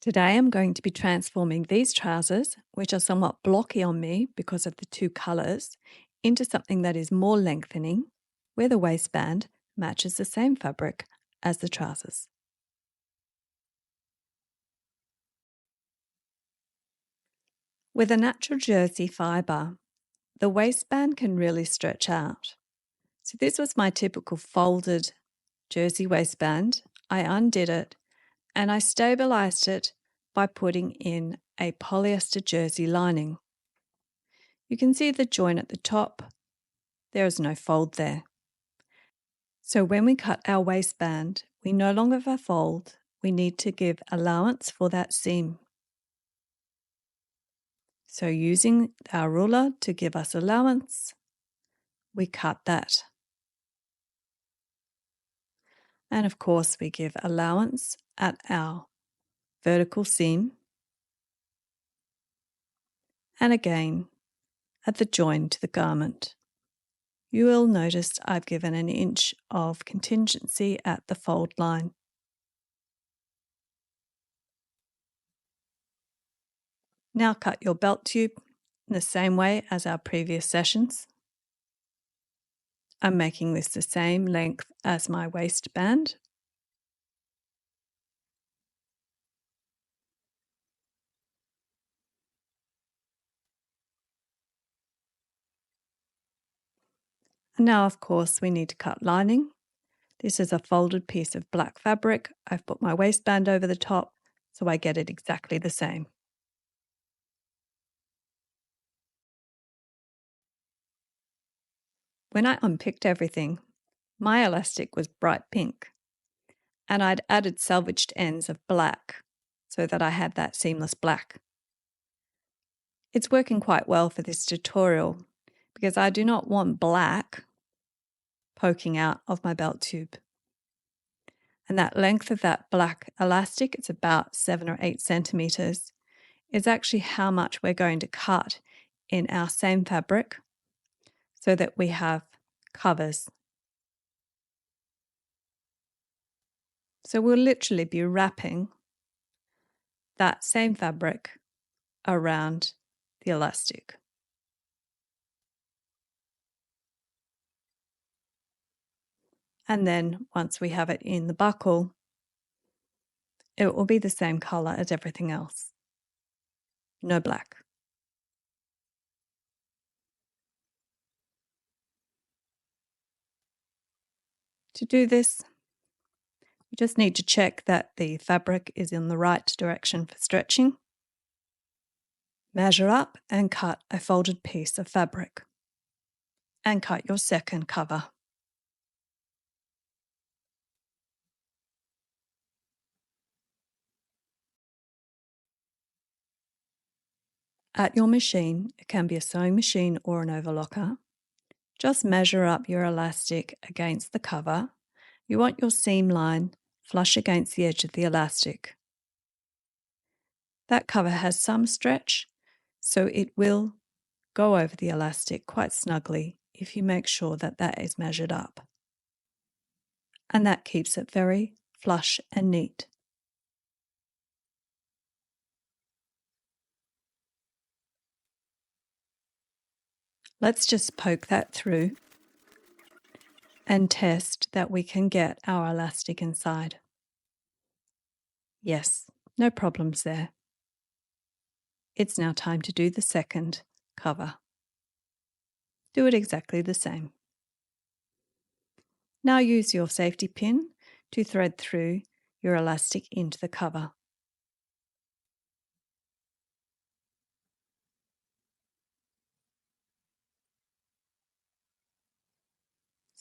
Today I'm going to be transforming these trousers, which are somewhat blocky on me because of the two colours, into something that is more lengthening, where the waistband matches the same fabric as the trousers. With a natural jersey fibre, the waistband can really stretch out. So this was my typical folded jersey waistband. I undid it and I stabilised it by putting in a polyester jersey lining. You can see the join at the top. There is no fold there. So when we cut our waistband, we no longer have a fold. We need to give allowance for that seam. So using our ruler to give us allowance, we cut that. And of course, we give allowance at our vertical seam. And again, at the join to the garment. You will notice I've given an inch of contingency at the fold line. Now cut your belt tube in the same way as our previous sessions. I'm making this the same length as my waistband. And now, of course, we need to cut lining. This is a folded piece of black fabric. I've put my waistband over the top, so I get it exactly the same. When I unpicked everything, my elastic was bright pink, and I'd added salvaged ends of black so that I had that seamless black. It's working quite well for this tutorial because I do not want black poking out of my belt tube. And that length of that black elastic, it's about 7 or 8 centimeters, is actually how much we're going to cut in our same fabric so that we have covers. So we'll literally be wrapping that same fabric around the elastic. And then once we have it in the buckle, it will be the same color as everything else. No black. To do this, you just need to check that the fabric is in the right direction for stretching. Measure up and cut a folded piece of fabric. And cut your second cover. At your machine, it can be a sewing machine or an overlocker, just measure up your elastic against the cover. You want your seam line flush against the edge of the elastic. That cover has some stretch, so it will go over the elastic quite snugly if you make sure that that is measured up. And that keeps it very flush and neat. Let's just poke that through and test that we can get our elastic inside. Yes, no problems there. It's now time to do the second cover. Do it exactly the same. Now use your safety pin to thread through your elastic into the cover.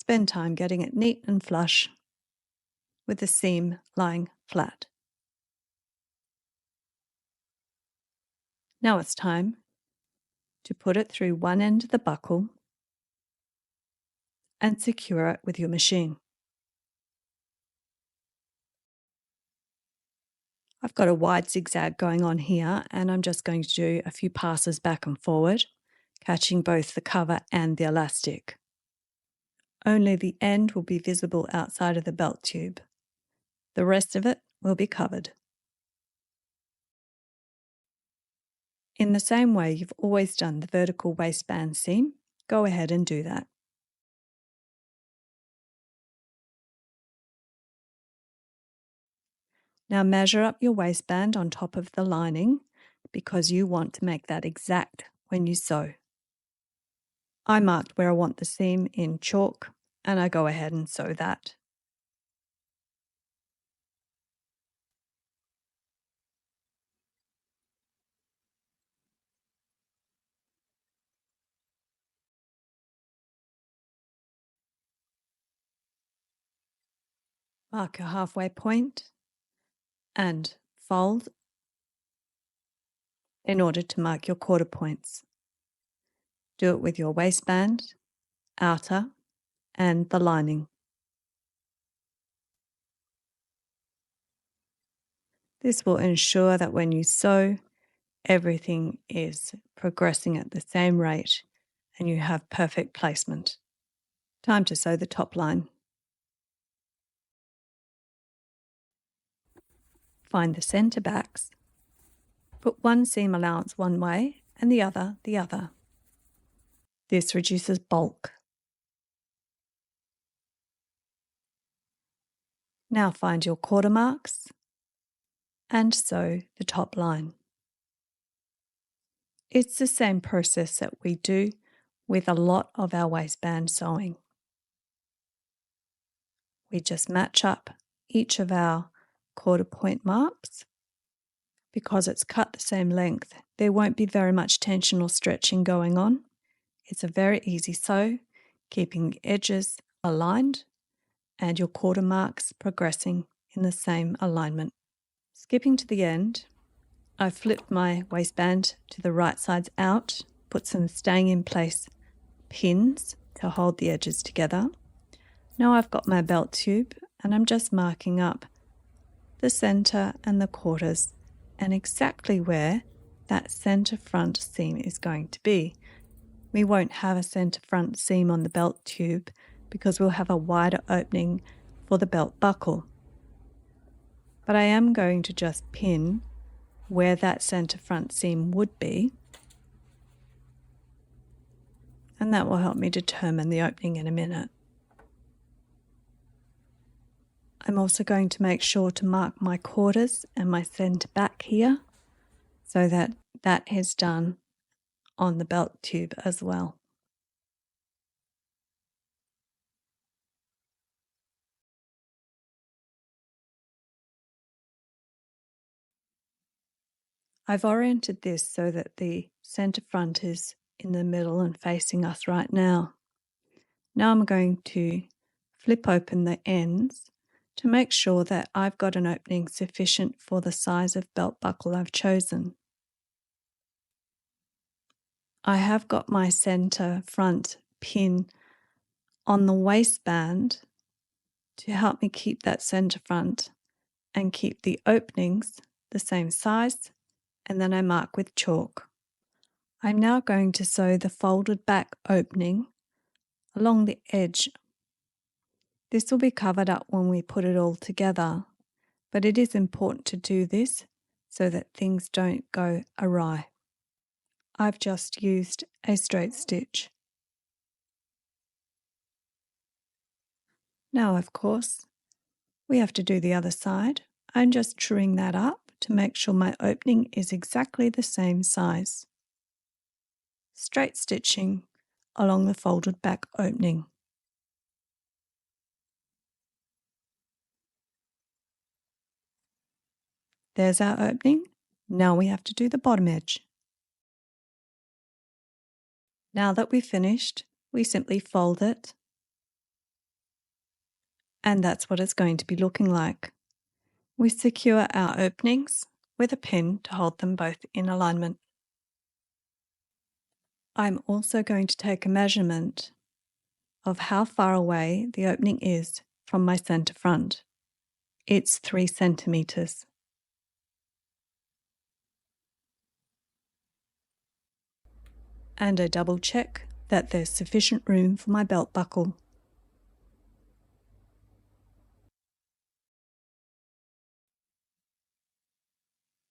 Spend time getting it neat and flush with the seam lying flat. Now it's time to put it through one end of the buckle and secure it with your machine. I've got a wide zigzag going on here, and I'm just going to do a few passes back and forward, catching both the cover and the elastic. Only the end will be visible outside of the belt tube. The rest of it will be covered. In the same way you've always done the vertical waistband seam, go ahead and do that. Now measure up your waistband on top of the lining because you want to make that exact when you sew. I marked where I want the seam in chalk and I go ahead and sew that. Mark your halfway point and fold in order to mark your quarter points. Do it with your waistband, outer, and the lining. This will ensure that when you sew, everything is progressing at the same rate and you have perfect placement. Time to sew the top line. Find the centre backs. Put one seam allowance one way and the other the other. This reduces bulk. Now find your quarter marks and sew the top line. It's the same process that we do with a lot of our waistband sewing. We just match up each of our quarter point marks. Because it's cut the same length, there won't be very much tension or stretching going on. It's a very easy sew, keeping the edges aligned and your quarter marks progressing in the same alignment. Skipping to the end, I flipped my waistband to the right sides out, put some staying in place pins to hold the edges together. Now I've got my belt tube and I'm just marking up the center and the quarters and exactly where that center front seam is going to be. We won't have a center front seam on the belt tube because we'll have a wider opening for the belt buckle. But I am going to just pin where that center front seam would be, and that will help me determine the opening in a minute. I'm also going to make sure to mark my quarters and my center back here so that that is done on the belt tube as well. I've oriented this so that the center front is in the middle and facing us right now. Now I'm going to flip open the ends to make sure that I've got an opening sufficient for the size of belt buckle I've chosen. I have got my center front pin on the waistband to help me keep that center front and keep the openings the same size, and then I mark with chalk. I'm now going to sew the folded back opening along the edge. This will be covered up when we put it all together, but it is important to do this so that things don't go awry. I've just used a straight stitch. Now, of course, we have to do the other side. I'm just truing that up to make sure my opening is exactly the same size. Straight stitching along the folded back opening. There's our opening. Now we have to do the bottom edge. Now that we've finished, we simply fold it, and that's what it's going to be looking like. We secure our openings with a pin to hold them both in alignment. I'm also going to take a measurement of how far away the opening is from my center front. It's 3 centimeters. And I double check that there's sufficient room for my belt buckle.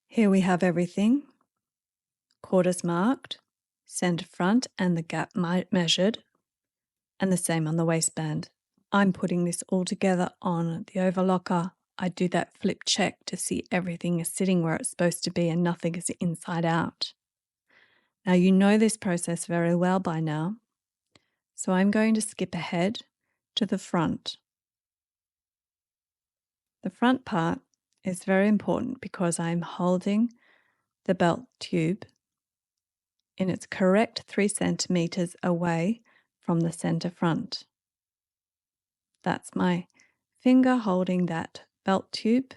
Here we have everything. quarters marked, centre front and the gap measured, and the same on the waistband. I'm putting this all together on the overlocker. I do that flip check to see everything is sitting where it's supposed to be and nothing is inside out. Now you know this process very well by now, so I'm going to skip ahead to the front. The front part is very important because I'm holding the belt tube in its correct 3 centimeters away from the center front. That's my finger holding that belt tube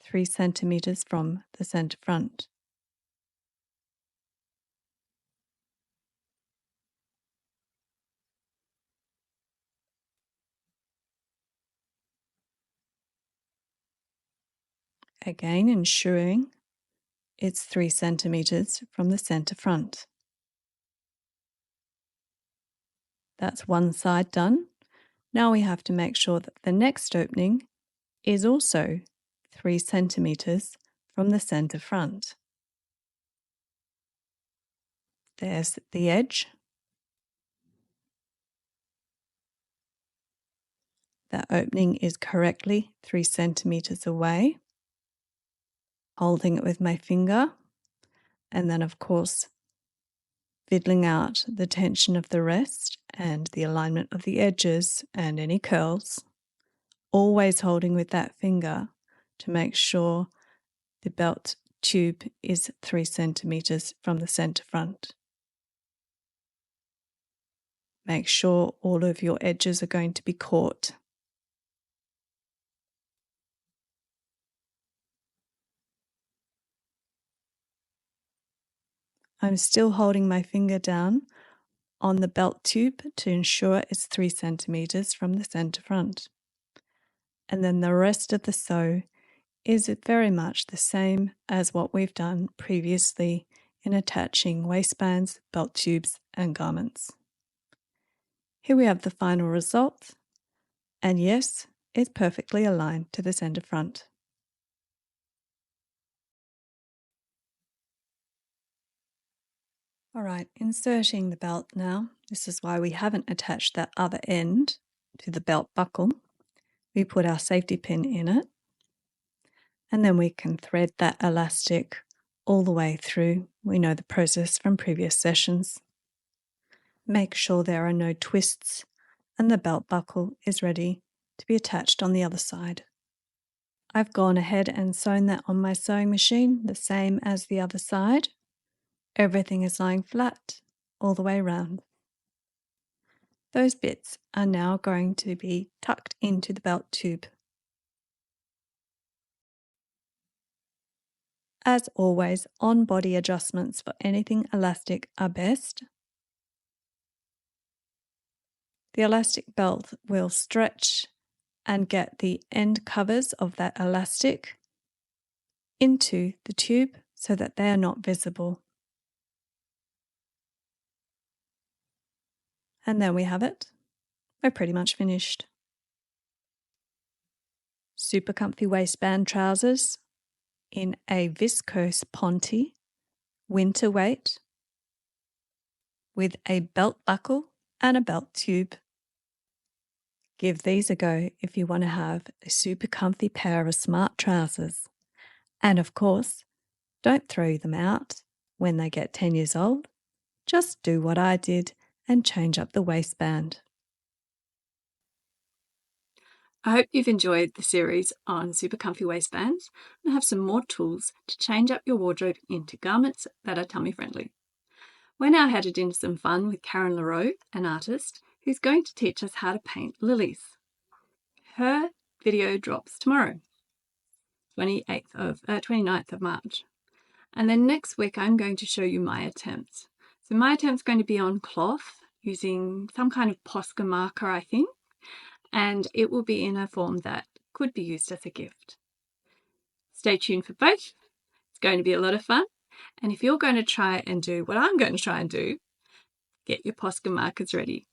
3 centimeters from the center front. Again, ensuring it's 3 centimeters from the center front. That's one side done. Now we have to make sure that the next opening is also 3 centimeters from the center front. There's the edge. That opening is correctly 3 centimeters away. Holding it with my finger, and then of course fiddling out the tension of the rest and the alignment of the edges and any curls, always holding with that finger to make sure the belt tube is 3 centimeters from the center front. Make sure all of your edges are going to be caught. I'm still holding my finger down on the belt tube to ensure it's 3 centimeters from the center front. And then the rest of the sew is very much the same as what we've done previously in attaching waistbands, belt tubes, and garments. Here we have the final result, and yes, it's perfectly aligned to the center front. All right, inserting the belt now. This is why we haven't attached that other end to the belt buckle. We put our safety pin in it, and then we can thread that elastic all the way through. We know the process from previous sessions. Make sure there are no twists, and the belt buckle is ready to be attached on the other side. I've gone ahead and sewn that on my sewing machine, the same as the other side. Everything is lying flat all the way around. Those bits are now going to be tucked into the belt tube. As always, on-body adjustments for anything elastic are best. The elastic belt will stretch and get the end covers of that elastic into the tube so that they are not visible. And there we have it. We're pretty much finished. Super comfy waistband trousers in a viscose ponte, winter weight, with a belt buckle and a belt tube. Give these a go if you want to have a super comfy pair of smart trousers. And of course, don't throw them out when they get 10 years old. Just do what I did and change up the waistband. I hope you've enjoyed the series on super comfy waistbands and have some more tools to change up your wardrobe into garments that are tummy friendly. We're now headed into some fun with Karen Le Roux, an artist, who's going to teach us how to paint lilies. Her video drops tomorrow, 29th of March. And then next week I'm going to show you my attempt. So my attempt's going to be on cloth using some kind of Posca marker, I think, and it will be in a form that could be used as a gift. Stay tuned for both. It's going to be a lot of fun. And if you're going to try and do what I'm going to try and do, get your Posca markers ready.